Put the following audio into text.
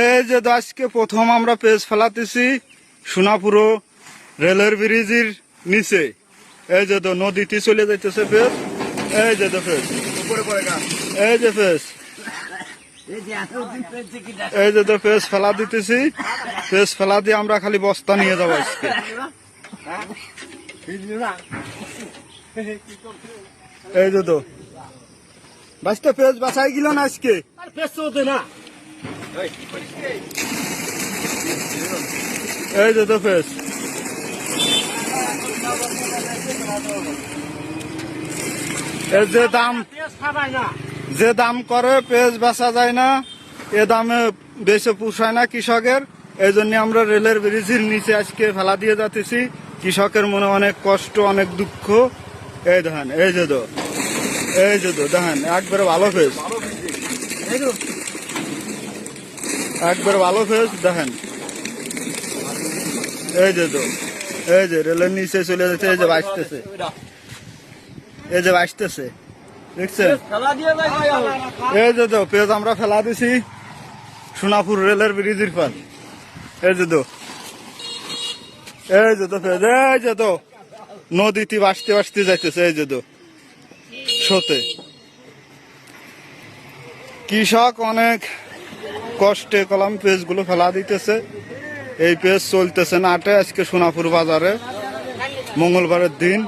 এই যে আজকে প্রথম আমরা পেজ ফেলাতেছি সোনাপুর রেলের ব্রিজের নিচে। এই যে তো নদীতে চলে যাইতেছে পেজ। এই যে তো পেজ, এই যে পেজ, এই যে তো পেজ ফেলা দিতেছি। পেজ ফেলা দিয়ে আমরা খালি বস্তা নিয়ে যাবো আজকে। এই যে তো বাঁচতে পেজ বাঁচাই গেল না আজকে। এই যে তো পেজ, এর যে দাম করে পেজ বেচা যায় না, এ দামে বেশি পোষায় না কৃষকের। এই জন্য আমরা রেলের ব্রিজের নিচে আজকে ফেলা দিয়ে যাচ্ছি। কৃষকের মনে অনেক কষ্ট, অনেক দুঃখ। এই দেখেন, এই যে তো, এই যে তো দেখেন, একবারে ভালো পেজ, একবারে ভালো পেজ দেখেন। এই যে তো, এই যে রেলের নিচে চলে যাচ্ছে। এই যে বাঁচতেছে, এই যে বাঁচতেছে, দেখছেন? এই যে তো পেজ আমরা ফেলা দিছি সোনাপুর রেলের ব্রিজের পার। এই যে তো, এই যে তো পেজ, এই যে তো নদীতে বাঁচতে বাঁচতে যাইতেছে। এই যে তো সতে কৃষক অনেক কষ্টে কলম পেজ গুলো ফেলা দিতেছে। এই পেজ চলতেছে না আটে আজকে সোনাপুর বাজারে মঙ্গলবারের দিন।